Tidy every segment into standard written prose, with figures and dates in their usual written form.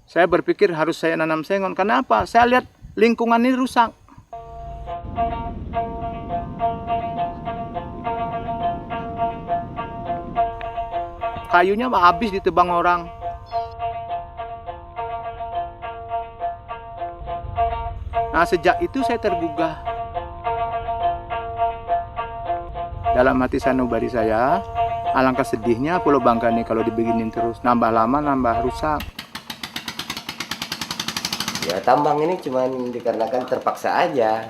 Saya berpikir harus saya nanam sengon. Kenapa? Saya lihat lingkungan ini rusak. Kayunya habis ditebang orang. Nah, sejak itu saya tergugah. Dalam hati sanubari saya, alangkah sedihnya Pulau Bangka ini kalau dibeginin terus. Nambah lama, nambah rusak. Ya tambang ini cuma dikarenakan terpaksa aja.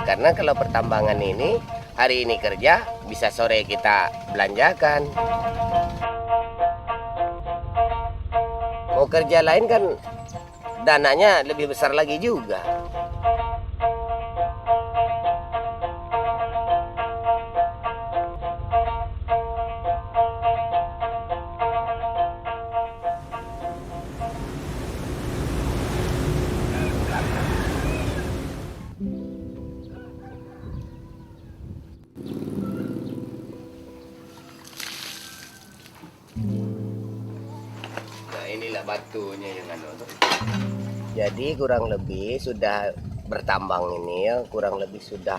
Karena kalau pertambangan ini hari ini kerja, bisa sore kita belanjakan. Mau kerja lain kan dananya lebih besar lagi juga. Nah inilah batunya yang jadi kurang lebih sudah bertambang ini ya, kurang lebih sudah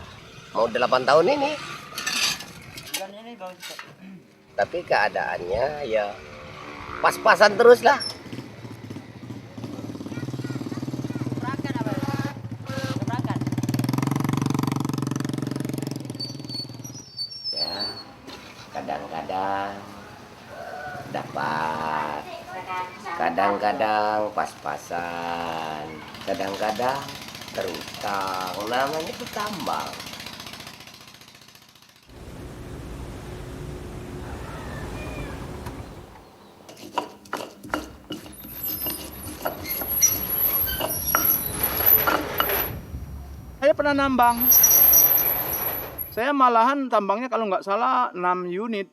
mau 8 tahun ini. Tapi keadaannya ya pas-pasan terus lah. Ya, kadang-kadang dapat, kadang-kadang pas-pasan, kadang-kadang terutang. Namanya itu tambang. Saya pernah nambang. Saya malahan tambangnya kalau nggak salah 6 unit.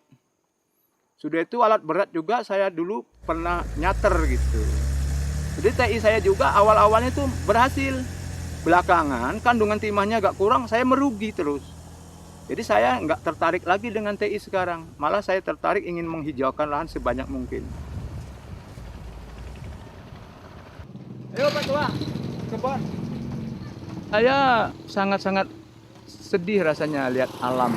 Sudah itu alat berat juga saya dulu pernah nyater gitu. Jadi TI saya juga awal-awalnya itu berhasil. Belakangan kandungan timahnya agak kurang, saya merugi terus. Jadi saya nggak tertarik lagi dengan TI sekarang. Malah saya tertarik ingin menghijaukan lahan sebanyak mungkin. Ayo Pak Tua, kebun. Saya sangat-sangat sedih rasanya lihat alam.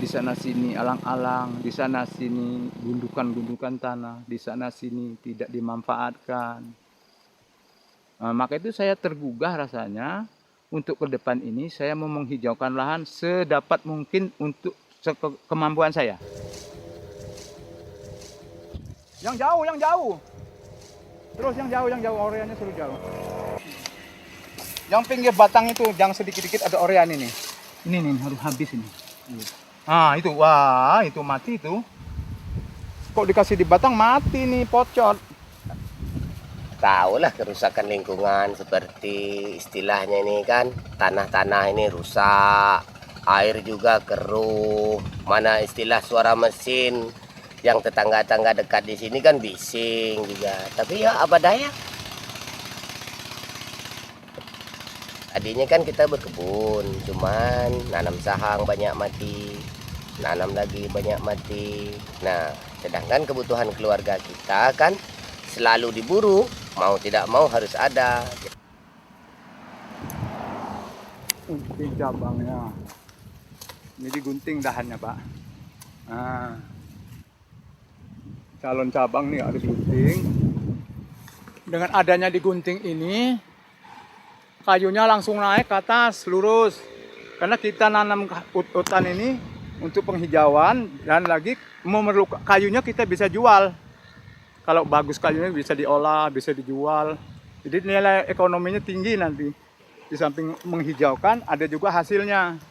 Di sana sini alang-alang, di sana sini gundukan-gundukan tanah, di sana sini tidak dimanfaatkan. Nah, maka itu saya tergugah rasanya untuk ke depan ini saya mau menghijaukan lahan sedapat mungkin untuk kemampuan saya. Yang jauh, yang jauh. Terus yang jauh, oreanya suruh jauh. Yang pinggir batang itu, yang sedikit-sedikit ada orean ini. Ini nih harus habis ini. Ah itu, wah itu mati itu. Kok dikasih di batang mati nih, pocot. Tahulah kerusakan lingkungan seperti istilahnya ini kan, tanah-tanah ini rusak, air juga keruh. Mana istilah suara mesin yang tetangga-tetangga dekat di sini kan bising juga. Tapi ya apa daya. Tadinya kan kita berkebun, cuman nanam sahang banyak mati, nanam lagi banyak mati. Nah, sedangkan kebutuhan keluarga kita kan selalu diburu, mau tidak mau harus ada. Gunting cabangnya. Ini digunting dahannya, Pak. Nah, calon cabang nih harus gunting. Dengan adanya digunting ini, kayunya langsung naik ke atas, lurus. Karena kita nanam hutan ini untuk penghijauan dan lagi memerlukan kayunya kita bisa jual. Kalau bagus kayunya bisa diolah, bisa dijual. Jadi nilai ekonominya tinggi nanti. Di samping menghijaukan ada juga hasilnya.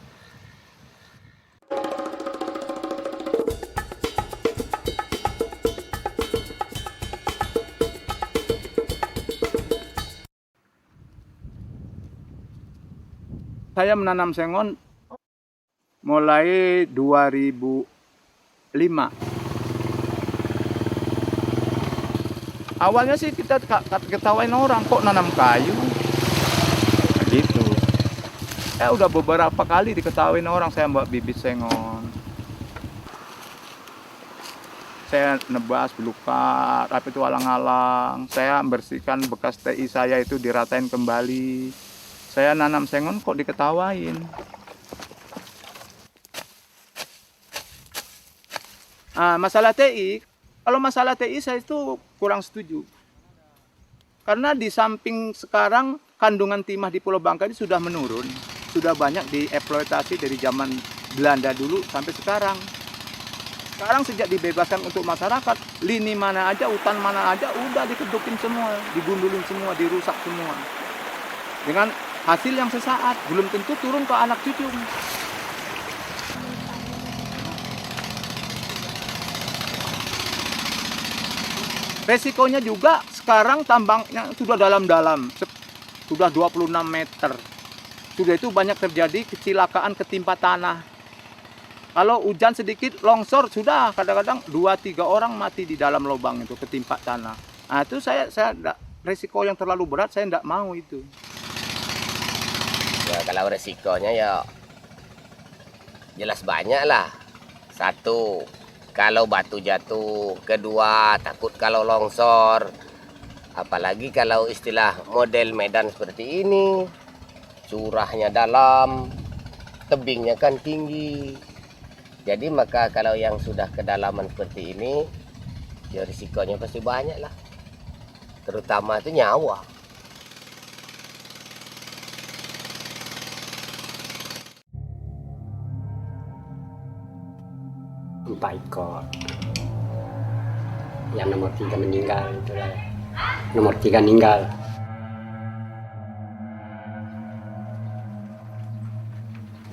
Saya menanam sengon mulai 2005. Awalnya sih kita ketawain orang, kok nanam kayu gitu. Udah beberapa kali diketawain orang saya bawa bibit sengon. saya nebas belukar, apa itu alang-alang. Saya bersihkan bekas TI saya itu diratain kembali. Saya nanam sengon kok diketawain. Masalah TI, kalau masalah TI saya itu kurang setuju. Karena di samping sekarang kandungan timah di Pulau Bangka ini sudah menurun. Sudah banyak dieksploitasi dari zaman Belanda dulu sampai sekarang. Sekarang sejak dibebaskan untuk masyarakat, lini mana aja, hutan mana aja, udah dikedukin semua, digundulin semua, dirusak semua. Dengan hasil yang sesaat, belum tentu turun ke anak cucu. Resikonya juga sekarang tambangnya sudah dalam-dalam, sudah 26 meter. Sudah itu banyak terjadi kecelakaan ketimpa tanah. Kalau hujan sedikit longsor sudah kadang-kadang 2-3 orang mati di dalam lubang itu ketimpa tanah. Nah itu saya resiko yang terlalu berat saya tidak mau itu. Ya kalau resikonya ya jelas banyak lah. Satu, kalau batu jatuh. Kedua, takut kalau longsor. Apalagi kalau istilah model medan seperti ini. Curahnya dalam, tebingnya kan tinggi. Jadi maka kalau yang sudah kedalaman seperti ini, ya risikonya pasti banyak lah. Terutama itu nyawa. Empat ekor. Yang nomor 3 meninggal itulah. Nomor 3 meninggal.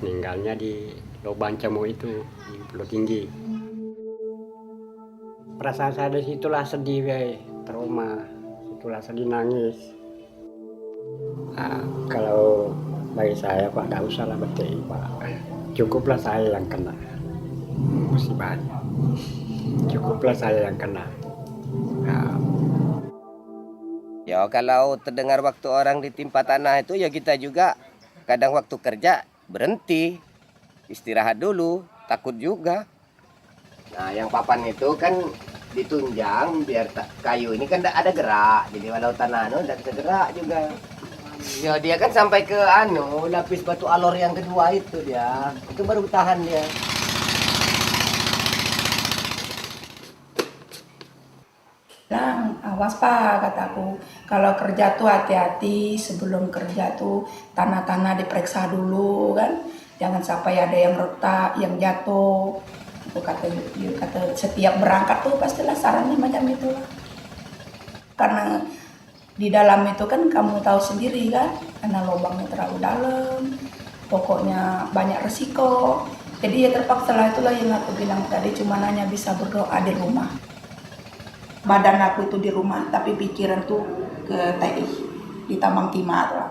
Meninggalnya di lubang cemuk itu di Pulau Tinggi. Perasaan saya di situlah sedih, trauma. Situlah sedih nangis. Nah, kalau bagi saya Pak, tidak usah lah betul Pak. Cukuplah saya yang kena musibahnya. Cukuplah saya yang kena. Nah. Ya kalau terdengar waktu orang ditimpa tanah itu ya kita juga kadang waktu kerja berhenti, istirahat dulu, takut juga. Nah yang papan itu kan ditunjang biar kayu ini kan ada gerak, jadi walau tanah tidak bisa gerak juga. Ya dia kan sampai ke lapis batu alor yang kedua itu itu baru tahan dia. Bilang, awas Pak, kataku. Kalau kerja tuh hati-hati, sebelum kerja tuh tanah-tanah diperiksa dulu kan. Jangan sampai ada yang retak, yang jatuh. Aku kata setiap berangkat tuh pastilah sarannya macam itu lah. Karena di dalam itu kan kamu tahu sendiri kan, karena lubangnya terlalu dalam, pokoknya banyak resiko. Jadi ya terpaksa lah, itulah yang aku bilang tadi, cuma hanya bisa berdoa di rumah. Badan aku itu di rumah, tapi pikiran tuh ke TI, di tambang timah lah.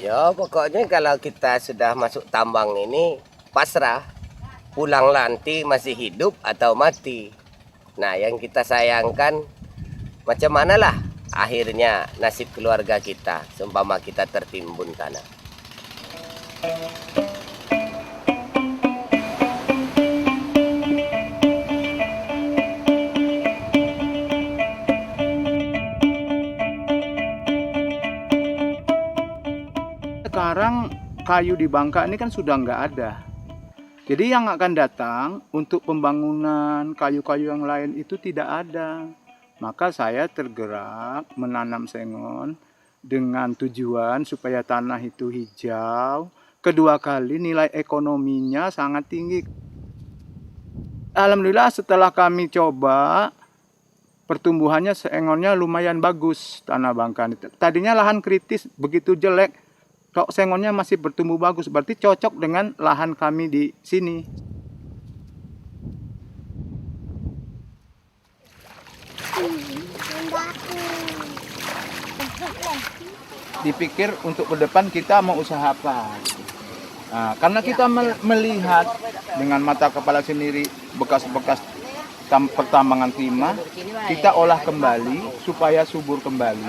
Ya pokoknya kalau kita sudah masuk tambang ini pasrah, pulang nanti masih hidup atau mati. Nah yang kita sayangkan macam manalah akhirnya nasib keluarga kita, seumpama kita tertimbun tanah. Sekarang kayu di Bangka ini kan sudah nggak ada. Jadi yang akan datang untuk pembangunan kayu-kayu yang lain itu tidak ada. Maka saya tergerak menanam sengon dengan tujuan supaya tanah itu hijau. Kedua kali nilai ekonominya sangat tinggi. Alhamdulillah setelah kami coba, pertumbuhannya sengonnya lumayan bagus tanah Bangka. Tadinya lahan kritis begitu jelek. Kok sengonnya masih bertumbuh bagus, berarti cocok dengan lahan kami di sini. Dipikir untuk ke depan kita mau usaha apa. Nah, karena kita melihat dengan mata kepala sendiri bekas-bekas pertambangan timah, kita olah kembali supaya subur kembali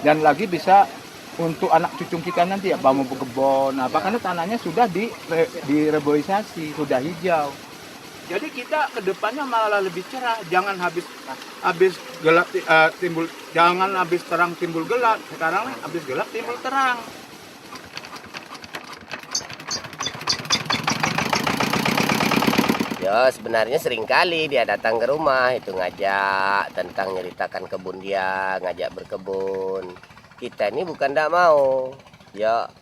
dan lagi bisa untuk anak cucu kita nanti ya mau berkebun apa, karena tanahnya sudah direboisasi, sudah hijau. Jadi kita ke depannya malah lebih cerah. Jangan habis gelap timbul, jangan habis terang timbul gelap. Sekarang nih habis gelap timbul terang. Ya sebenarnya sering kali dia datang ke rumah itu ngajak tentang nyeritakan kebun dia, ngajak berkebun. Kita ini bukan tidak mau. Ya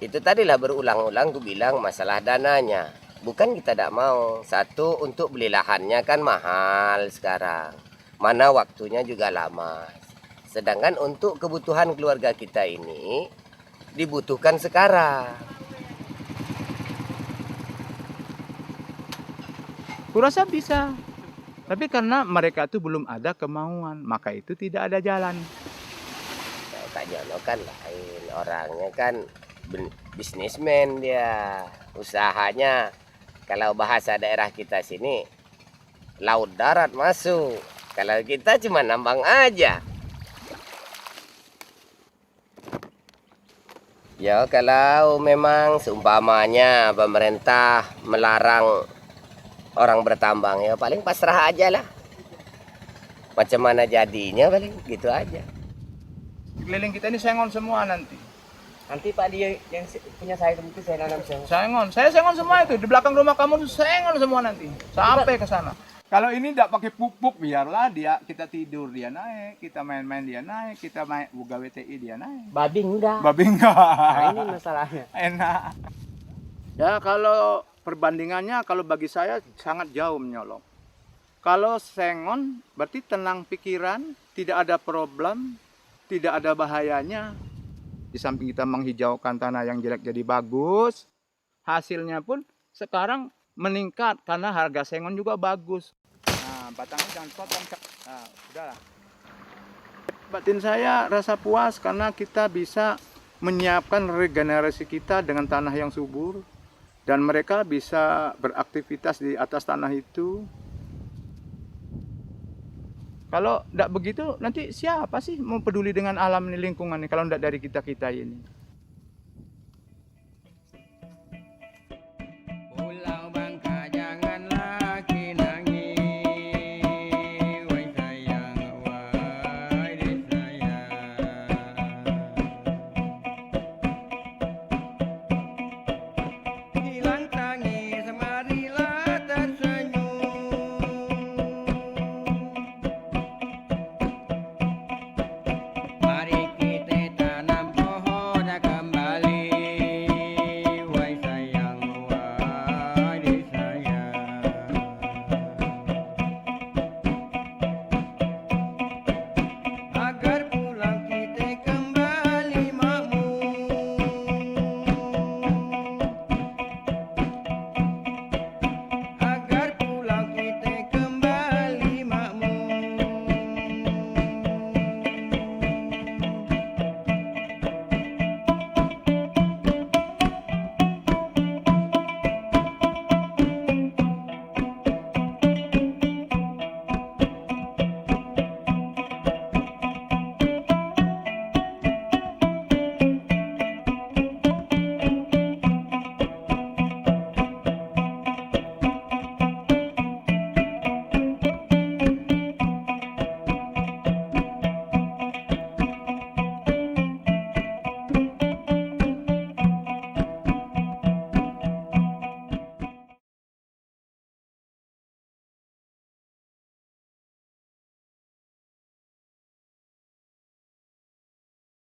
itu tadilah berulang-ulang gue bilang masalah dananya. Bukan kita tidak mau. Satu untuk beli lahannya kan mahal sekarang. Mana waktunya juga lama. Sedangkan untuk kebutuhan keluarga kita ini dibutuhkan sekarang. Kurasa bisa. Tapi karena mereka itu belum ada kemauan, maka itu tidak ada jalan. Kak Jono kan lain, orangnya kan bisnismen dia. Usahanya kalau bahasa daerah kita sini laut darat masuk. Kalau kita cuma nambang aja. Ya kalau memang seumpamanya pemerintah melarang orang bertambang ya paling pasrah aja lah. Macam mana jadinya paling gitu aja. Keliling kita ini sengon semua nanti. Nanti Pak dia yang punya saya itu saya nanam sengon. Sengon, saya sengon semua itu. Di belakang rumah kamu tuh sengon semua nanti. Sampai ke sana. Kalau ini tidak pakai pupuk, biarlah dia, kita tidur dia naik, kita main-main dia naik, kita main buka WTI dia naik. Babi enggak. Babi enggak. Nah, ini masalahnya. Enak. Ya kalau perbandingannya kalau bagi saya sangat jauh menyolong. Kalau sengon berarti tenang pikiran, tidak ada problem, tidak ada bahayanya. Di samping kita menghijaukan tanah yang jelek jadi bagus, hasilnya pun sekarang meningkat karena harga sengon juga bagus. Nah, batangnya jangan potong. Nah, udahlah. Batin saya rasa puas karena kita bisa menyiapkan regenerasi kita dengan tanah yang subur. Dan mereka bisa beraktivitas di atas tanah itu. Kalau tidak begitu, nanti siapa sih mau peduli dengan alam ini, lingkungan ini, kalau tidak dari kita-kita ini.